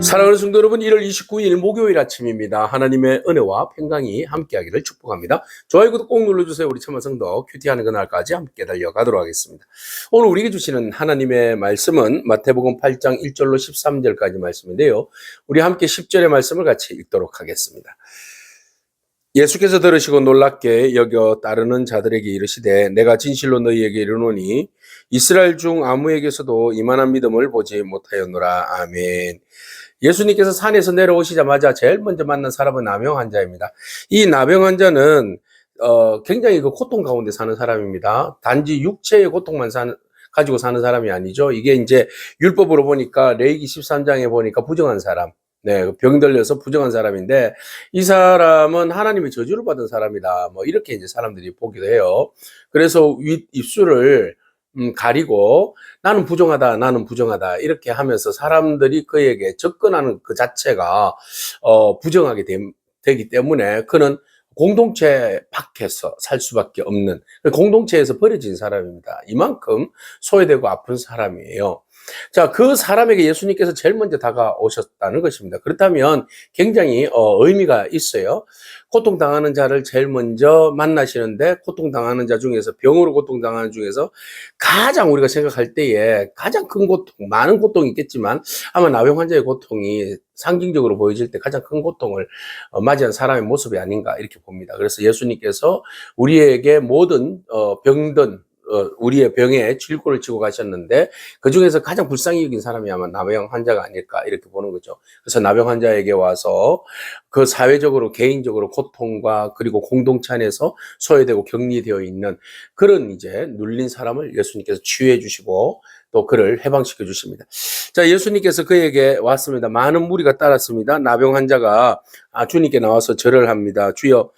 사랑하는 성도 여러분, 1월 29일 목요일 아침입니다. 하나님의 은혜와 평강이 함께하기를 축복합니다. 좋아요, 구독 꼭 눌러주세요. 우리 천만 성도 큐티하는 그날까지 함께 달려가도록 하겠습니다. 오늘 우리에게 주시는 하나님의 말씀은 마태복음 8장 1절로 13절까지 말씀인데요. 우리 함께 10절의 말씀을 같이 읽도록 하겠습니다. 예수께서 들으시고 놀랍게 여겨 따르는 자들에게 이르시되 내가 진실로 너희에게 이르노니 이스라엘 중 아무에게서도 이만한 믿음을 보지 못하였노라. 아멘. 예수님께서 산에서 내려오시자마자 제일 먼저 만난 사람은 나병 환자입니다. 이 나병 환자는 굉장히 그 고통 가운데 사는 사람입니다. 단지 육체의 고통만 가지고 사는 사람이 아니죠. 이게 이제 율법으로 보니까 레위기 13장에 보니까 부정한 사람, 네, 병 들려서 부정한 사람인데 이 사람은 하나님의 저주를 받은 사람이다. 뭐 이렇게 이제 사람들이 보기도 해요. 그래서 입술을 가리고 나는 부정하다 이렇게 하면서 사람들이 그에게 접근하는 그 자체가 부정하게 되기 때문에 그는 공동체 밖에서 살 수밖에 없는 공동체에서 버려진 사람입니다. 이만큼 소외되고 아픈 사람이에요. 자, 그 사람에게 예수님께서 제일 먼저 다가오셨다는 것입니다. 그렇다면 굉장히 의미가 있어요. 고통당하는 자를 제일 먼저 만나시는데 고통당하는 자 중에서 병으로 고통당하는 중에서 가장 우리가 생각할 때에 가장 큰 고통, 많은 고통이 있겠지만 아마 나병 환자의 고통이 상징적으로 보여질 때 가장 큰 고통을 맞이한 사람의 모습이 아닌가 이렇게 봅니다. 그래서 예수님께서 우리에게 모든 병든 우리의 병에 칠고를 지고 가셨는데 그 중에서 가장 불쌍히 여긴 사람이 아마 나병 환자가 아닐까 이렇게 보는 거죠. 그래서 나병 환자에게 와서 그 사회적으로 개인적으로 고통과 그리고 공동체 안에서 소외되고 격리되어 있는 그런 이제 눌린 사람을 예수님께서 치유해 주시고 또 그를 해방시켜 주십니다. 자, 예수님께서 그에게 왔습니다. 많은 무리가 따랐습니다. 나병 환자가 주님께 나와서 절을 합니다. 주여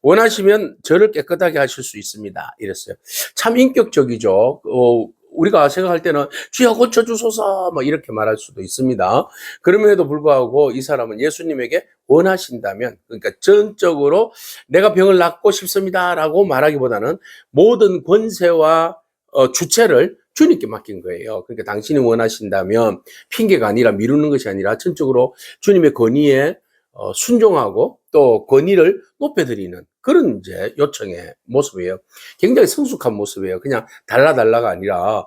원하시면 저를 깨끗하게 하실 수 있습니다. 이랬어요. 참 인격적이죠. 우리가 생각할 때는 주여 고쳐주소서 뭐 이렇게 말할 수도 있습니다. 그럼에도 불구하고 이 사람은 예수님에게 원하신다면, 그러니까 전적으로 내가 병을 낫고 싶습니다라고 말하기보다는 모든 권세와 주체를 주님께 맡긴 거예요. 그러니까 당신이 원하신다면 핑계가 아니라 미루는 것이 아니라 전적으로 주님의 권위에 순종하고 또 권위를 높여드리는 그런 이제 요청의 모습이에요. 굉장히 성숙한 모습이에요. 그냥 달라가 아니라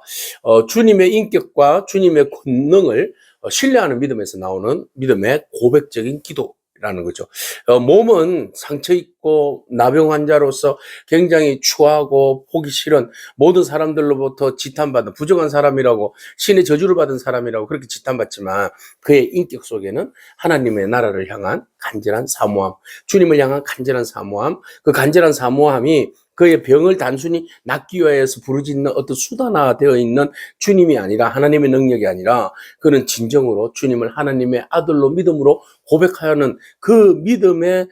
주님의 인격과 주님의 권능을 신뢰하는 믿음에서 나오는 믿음의 고백적인 기도라는 거죠. 몸은 상처 있고 나병 환자로서 굉장히 추하고 보기 싫은 모든 사람들로부터 지탄받은 부정한 사람이라고 신의 저주를 받은 사람이라고 그렇게 지탄받지만 그의 인격 속에는 하나님의 나라를 향한 간절한 사모함, 주님을 향한 간절한 사모함, 그 간절한 사모함이 그의 병을 단순히 낫기 위해서 부르짖는 어떤 수단화되어 있는 주님이 아니라 하나님의 능력이 아니라 그는 진정으로 주님을 하나님의 아들로 믿음으로 고백하는 그 믿음의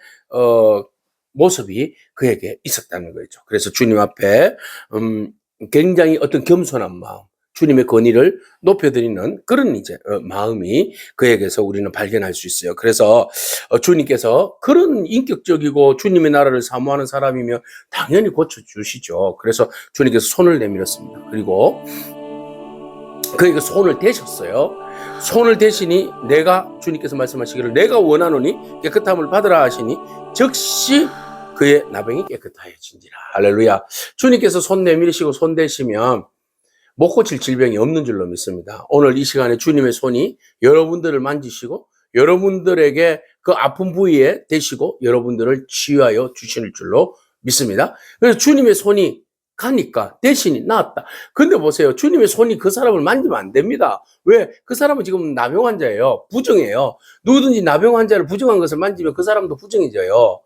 모습이 그에게 있었다는 거죠. 그래서 주님 앞에 굉장히 어떤 겸손한 마음, 주님의 권위를 높여드리는 그런 이제 마음이 그에게서 우리는 발견할 수 있어요. 그래서 주님께서 그런 인격적이고 주님의 나라를 사모하는 사람이면 당연히 고쳐주시죠. 그래서 주님께서 손을 내밀었습니다. 그리고 그에게 손을 대셨어요. 손을 대시니 주님께서 말씀하시기를 내가 원하노니 깨끗함을 받으라 하시니 즉시 그의 나병이 깨끗하여진지라. 할렐루야. 주님께서 손 내밀으시고 손 대시면 못 고칠 질병이 없는 줄로 믿습니다. 오늘 이 시간에 주님의 손이 여러분들을 만지시고 여러분들에게 그 아픈 부위에 대시고 여러분들을 치유하여 주실 줄로 믿습니다. 그래서 주님의 손이 가니까 대신이 나았다. 근데 보세요. 주님의 손이 그 사람을 만지면 안 됩니다. 왜? 그 사람은 지금 나병 환자예요. 부정해요. 누구든지 나병 환자를 부정한 것을 만지면 그 사람도 부정해져요.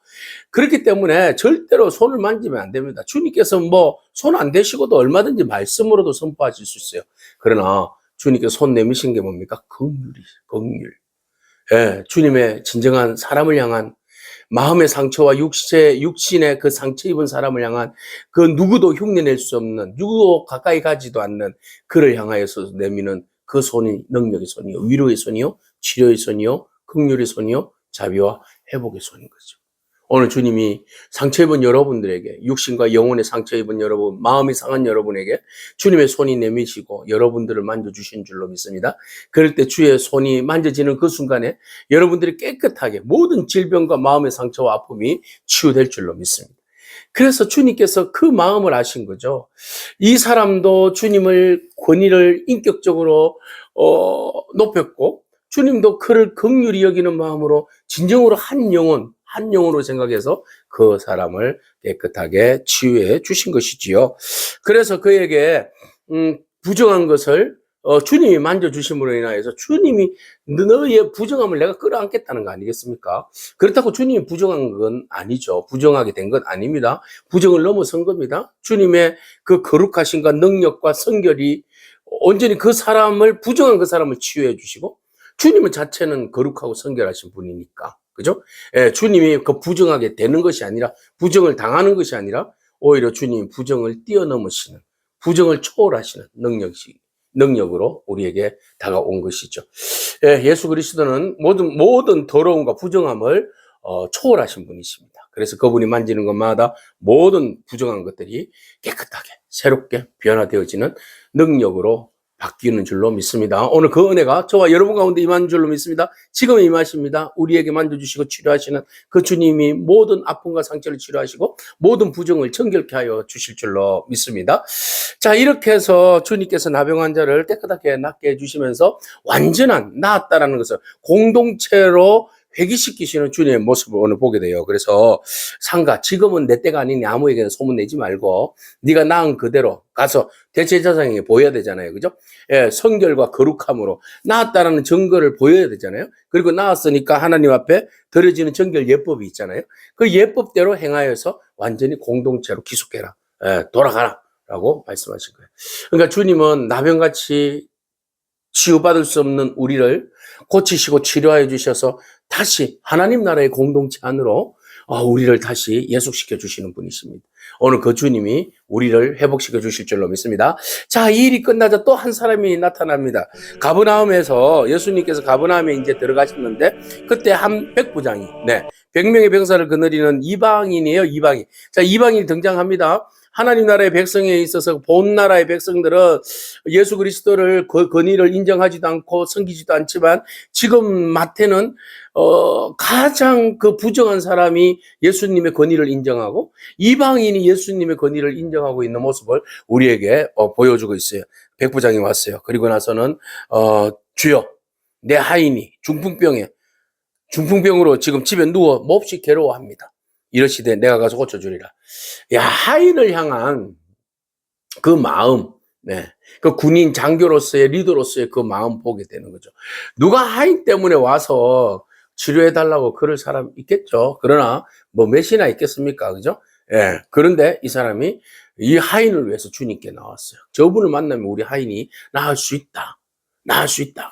그렇기 때문에 절대로 손을 만지면 안 됩니다. 주님께서 뭐 손 안 대시고도 얼마든지 말씀으로도 선포하실 수 있어요. 그러나 주님께서 손 내미신 게 뭡니까? 긍휼. 예, 주님의 진정한 사람을 향한 마음의 상처와 육신의 그 상처 입은 사람을 향한 그 누구도 흉내낼 수 없는, 누구도 가까이 가지도 않는 그를 향하여서 내미는 그 손이 능력의 손이요, 위로의 손이요, 치료의 손이요, 긍휼의 손이요, 자비와 회복의 손인 거죠. 오늘 주님이 상처 입은 여러분들에게, 육신과 영혼의 상처 입은 여러분, 마음이 상한 여러분에게 주님의 손이 내미시고 여러분들을 만져주신 줄로 믿습니다. 그럴 때 주의 손이 만져지는 그 순간에 여러분들이 깨끗하게 모든 질병과 마음의 상처와 아픔이 치유될 줄로 믿습니다. 그래서 주님께서 그 마음을 아신 거죠. 이 사람도 주님을 권위를 인격적으로 높였고 주님도 그를 긍휼히 여기는 마음으로 진정으로 한 영혼으로 생각해서 그 사람을 깨끗하게 치유해 주신 것이지요. 그래서 그에게 부정한 것을 주님이 만져주심으로 인하여서 주님이 너의 부정함을 내가 끌어안겠다는 거 아니겠습니까? 그렇다고 주님이 부정한 건 아니죠. 부정하게 된 건 아닙니다. 부정을 넘어선 겁니다. 주님의 그 거룩하심과 능력과 성결이 온전히 부정한 그 사람을 치유해 주시고 주님은 자체는 거룩하고 성결하신 분이니까. 그죠? 예, 주님이 그 부정하게 되는 것이 아니라 부정을 당하는 것이 아니라 오히려 주님이 부정을 뛰어넘으시는 부정을 초월하시는 능력으로 우리에게 다가온 것이죠. 예, 예수 그리스도는 모든 더러움과 부정함을 초월하신 분이십니다. 그래서 그분이 만지는 것마다 모든 부정한 것들이 깨끗하게 새롭게 변화되어지는 능력으로 바뀌는 줄로 믿습니다. 오늘 그 은혜가 저와 여러분 가운데 임한 줄로 믿습니다. 지금 임하십니다. 우리에게 만져주시고 치료하시는 그 주님이 모든 아픔과 상처를 치료하시고 모든 부정을 정결케 하여 주실 줄로 믿습니다. 자, 이렇게 해서 주님께서 나병 환자를 깨끗하게 낫게 해주시면서 완전한 나았다라는 것을 공동체로 회귀시키시는 주님의 모습을 오늘 보게 돼요. 그래서 지금은 내 때가 아니니 아무에게나 소문내지 말고 네가 나은 그대로 가서 대제사장에게 보여야 되잖아요. 그죠? 예, 성결과 거룩함으로 나았다라는 증거를 보여야 되잖아요. 그리고 나았으니까 하나님 앞에 드려지는 정결 예법이 있잖아요. 그 예법대로 행하여서 완전히 공동체로 기속해라. 예, 돌아가라. 라고 말씀하신 거예요. 그러니까 주님은 나병같이 치유받을 수 없는 우리를 고치시고 치료해 주셔서 다시 하나님 나라의 공동체 안으로 우리를 다시 예속시켜 주시는 분이십니다. 오늘 그 주님이 우리를 회복시켜 주실 줄로 믿습니다. 자, 이 일이 끝나자 또 한 사람이 나타납니다. 가버나움에서 예수님께서 가버나움에 이제 들어가셨는데 그때 한 백부장이 100명의 병사를 거느리는 이방인이에요. 이방인. 자, 이방인이 등장합니다. 하나님 나라의 백성에 있어서 본 나라의 백성들은 예수 그리스도를 권위를 인정하지도 않고 섬기지도 않지만 지금 마태는 가장 그 부정한 사람이 예수님의 권위를 인정하고 이방인이 예수님의 권위를 인정하고 있는 모습을 우리에게 보여주고 있어요. 백부장이 왔어요. 그리고 나서는 주여 내 하인이 중풍병으로 지금 집에 누워 몹시 괴로워합니다. 이러시되 내가 가서 고쳐주리라. 야, 하인을 향한 그 마음, 그 군인 장교로서의 리더로서의 그 마음 보게 되는 거죠. 누가 하인 때문에 와서 치료해달라고 그럴 사람 있겠죠. 그러나 뭐 몇이나 있겠습니까? 그죠? 예. 그런데 이 사람이 이 하인을 위해서 주님께 나왔어요. 저분을 만나면 우리 하인이 나을 수 있다.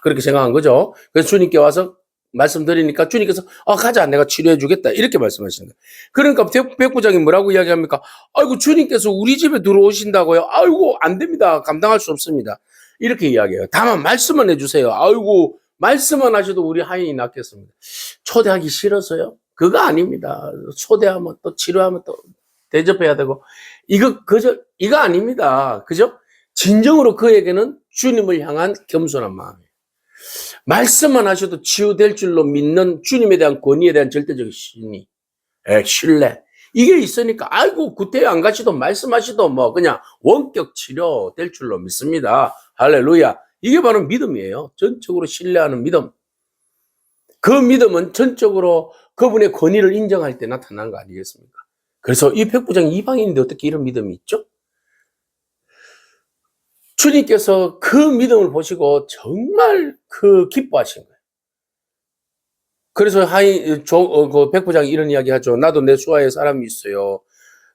그렇게 생각한 거죠. 그래서 주님께 와서 말씀드리니까 주님께서 가자 내가 치료해 주겠다 이렇게 말씀하시는 거예요. 그러니까 백부장이 뭐라고 이야기합니까? 아이고 주님께서 우리 집에 들어오신다고요? 아이고 안 됩니다. 감당할 수 없습니다. 이렇게 이야기해요. 다만 말씀만 해주세요. 아이고 말씀만 하셔도 우리 하인이 낫겠습니다. 초대하기 싫어서요? 그거 아닙니다. 초대하면 또 치료하면 또 대접해야 되고 이거 아닙니다. 그죠? 진정으로 그에게는 주님을 향한 겸손한 마음이에요. 말씀만 하셔도 치유될 줄로 믿는 주님에 대한 권위에 대한 절대적인 신뢰. 이게 있으니까, 아이고, 구태여 안 가시도 말씀하시도 그냥 원격 치료될 줄로 믿습니다. 할렐루야. 이게 바로 믿음이에요. 전적으로 신뢰하는 믿음. 그 믿음은 전적으로 그분의 권위를 인정할 때 나타난 거 아니겠습니까? 그래서 이 백부장이 이방인인데 어떻게 이런 믿음이 있죠? 주님께서 그 믿음을 보시고 정말 기뻐하신 거예요. 그래서 그 백부장이 이런 이야기 하죠. 나도 내 수하에 사람이 있어요.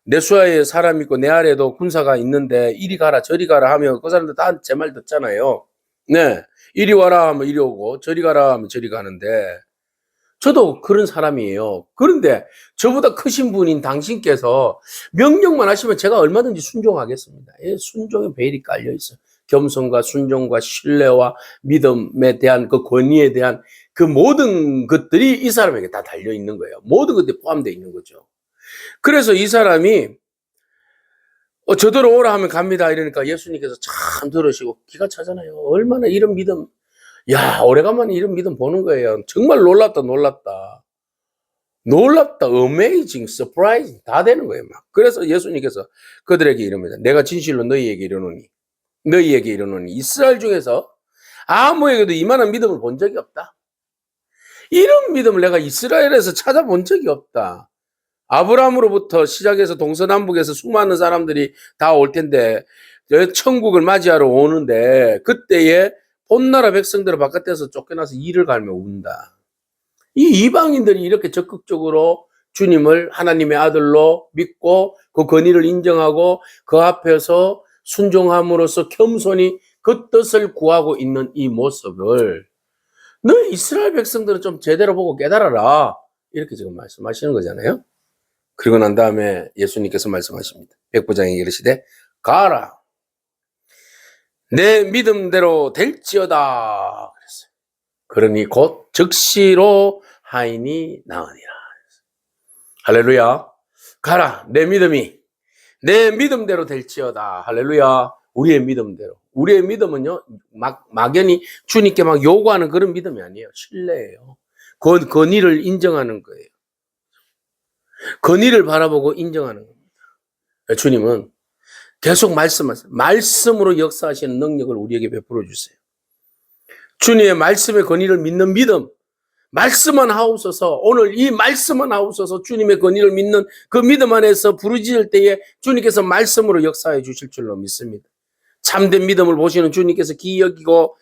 내 수하에 사람이 있고 내 아래도 군사가 있는데 이리 가라 저리 가라 하면 그 사람들 다 제 말 듣잖아요. 네, 이리 와라 하면 이리 오고 저리 가라 하면 저리 가는데 저도 그런 사람이에요. 그런데 저보다 크신 분인 당신께서 명령만 하시면 제가 얼마든지 순종하겠습니다. 순종의 베일이 깔려 있어요. 겸손과 순종과 신뢰와 믿음에 대한 그 권위에 대한 그 모든 것들이 이 사람에게 다 달려 있는 거예요. 모든 것들이 포함되어 있는 거죠. 그래서 이 사람이 저더러 오라 하면 갑니다 이러니까 예수님께서 참 들으시고 기가 차잖아요. 얼마나 이런 믿음, 야, 오래간만에 이런 믿음 보는 거예요. 정말 놀랍다, 놀랍다. 놀랍다, amazing, surprising 다 되는 거예요. 막. 그래서 예수님께서 그들에게 이릅니다. 내가 진실로 너희에게 이르노니 이스라엘 중에서 아무에게도 이만한 믿음을 본 적이 없다. 이런 믿음을 내가 이스라엘에서 찾아본 적이 없다. 아브라함으로부터 시작해서 동서남북에서 수많은 사람들이 다 올 텐데 천국을 맞이하러 오는데 그때에 본나라 백성들을 바깥에서 쫓겨나서 이를 갈며 운다. 이 이방인들이 이렇게 적극적으로 주님을 하나님의 아들로 믿고 그 권위를 인정하고 그 앞에서 순종함으로써 겸손히 그 뜻을 구하고 있는 이 모습을 너희 이스라엘 백성들은 좀 제대로 보고 깨달아라. 이렇게 지금 말씀하시는 거잖아요. 그리고 난 다음에 예수님께서 말씀하십니다. 백부장에게 이르시되 가라. 내 믿음대로 될지어다. 그랬어요. 그러니 곧 즉시로 하인이 나으니라. 할렐루야. 가라. 내 믿음대로 될지어다. 할렐루야. 우리의 믿음대로. 우리의 믿음은요, 막연히 주님께 막 요구하는 그런 믿음이 아니에요. 신뢰예요. 권위를 인정하는 거예요. 권위를 바라보고 인정하는 겁니다. 주님은 계속 말씀하세요. 말씀으로 역사하시는 능력을 우리에게 베풀어 주세요. 주님의 말씀의 권위를 믿는 믿음, 말씀만 하옵소서. 오늘 이 말씀만 하옵소서. 주님의 권위를 믿는 그 믿음 안에서 부르짖을 때에 주님께서 말씀으로 역사해 주실 줄로 믿습니다. 참된 믿음을 보시는 주님께서 기이 여기고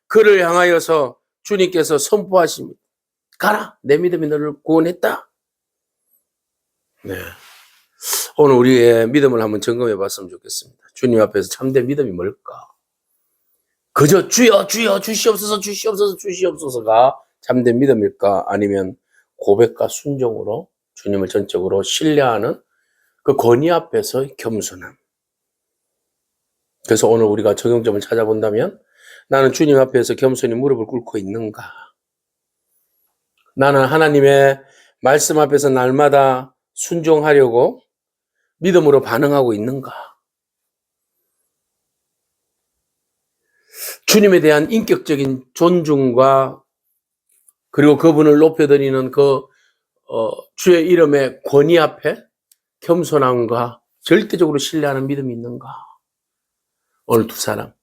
그를 향하여서 주님께서 선포하십니다. 가라. 내 믿음이 너를 구원했다. 네. 오늘 우리의 믿음을 한번 점검해 봤으면 좋겠습니다. 주님 앞에서 참된 믿음이 뭘까? 그저 주여 주시옵소서가 참된 믿음일까? 아니면 고백과 순종으로 주님을 전적으로 신뢰하는 그 권위 앞에서 겸손함. 그래서 오늘 우리가 적용점을 찾아본다면 나는 주님 앞에서 겸손히 무릎을 꿇고 있는가? 나는 하나님의 말씀 앞에서 날마다 순종하려고 믿음으로 반응하고 있는가? 주님에 대한 인격적인 존중과 그리고 그분을 높여드리는 주의 이름의 권위 앞에 겸손함과 절대적으로 신뢰하는 믿음이 있는가? 오늘 두 사람,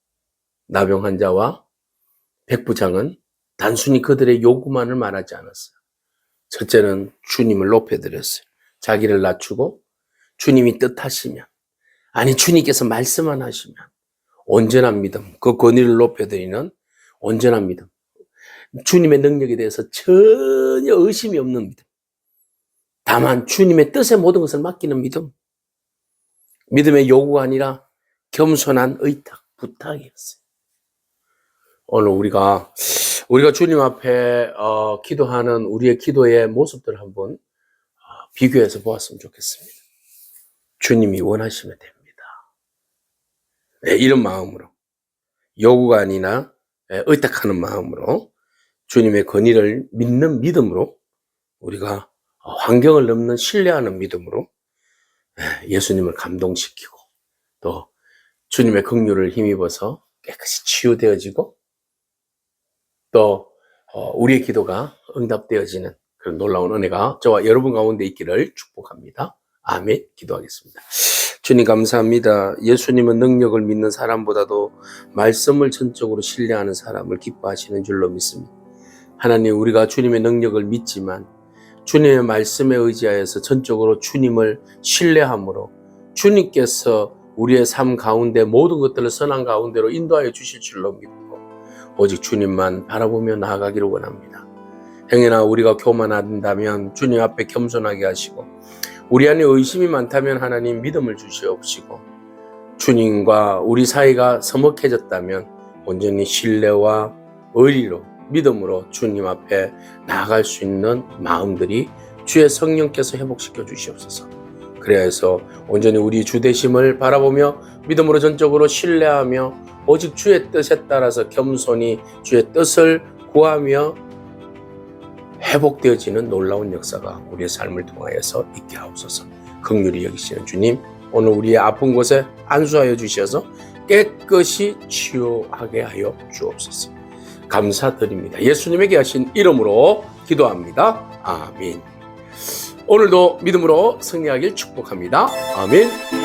나병 환자와 백부장은 단순히 그들의 요구만을 말하지 않았어요. 첫째는 주님을 높여드렸어요. 자기를 낮추고 주님이 뜻하시면, 아니 주님께서 말씀만 하시면 온전한 믿음, 그 권위를 높여드리는 온전한 믿음, 주님의 능력에 대해서 전혀 의심이 없는 믿음, 다만 주님의 뜻에 모든 것을 맡기는 믿음, 믿음의 요구가 아니라 겸손한 의탁, 부탁이었어요. 오늘 우리가 주님 앞에 기도하는 우리의 기도의 모습들을 한번 비교해서 보았으면 좋겠습니다. 주님이 원하시면 됩니다. 네, 이런 마음으로, 요구가 아니라 의탁하는 마음으로 주님의 권위를 믿는 믿음으로 우리가 환경을 넘는 신뢰하는 믿음으로 예수님을 감동시키고 또 주님의 긍휼을 힘입어서 깨끗이 치유되어지고 또 우리의 기도가 응답되어지는 그런 놀라운 은혜가 저와 여러분 가운데 있기를 축복합니다. 아멘. 기도하겠습니다. 주님 감사합니다. 예수님은 능력을 믿는 사람보다도 말씀을 전적으로 신뢰하는 사람을 기뻐하시는 줄로 믿습니다. 하나님, 우리가 주님의 능력을 믿지만 주님의 말씀에 의지하여서 전적으로 주님을 신뢰함으로 주님께서 우리의 삶 가운데 모든 것들을 선한 가운데로 인도하여 주실 줄로 믿고 오직 주님만 바라보며 나아가기를 원합니다. 행여나 우리가 교만한다면 주님 앞에 겸손하게 하시고 우리 안에 의심이 많다면 하나님 믿음을 주시옵시고 주님과 우리 사이가 서먹해졌다면 온전히 신뢰와 의리로 믿음으로 주님 앞에 나아갈 수 있는 마음들이 주의 성령께서 회복시켜 주시옵소서. 그래야 해서 온전히 우리 주되심을 바라보며 믿음으로 전적으로 신뢰하며 오직 주의 뜻에 따라서 겸손히 주의 뜻을 구하며 회복되어지는 놀라운 역사가 우리의 삶을 통하여서 있게 하옵소서. 긍휼히 여기시는 주님, 오늘 우리의 아픈 곳에 안수하여 주셔서 깨끗이 치유하게 하여 주옵소서. 감사드립니다. 예수님에게 하신 이름으로 기도합니다. 아멘. 오늘도 믿음으로 승리하길 축복합니다. 아멘.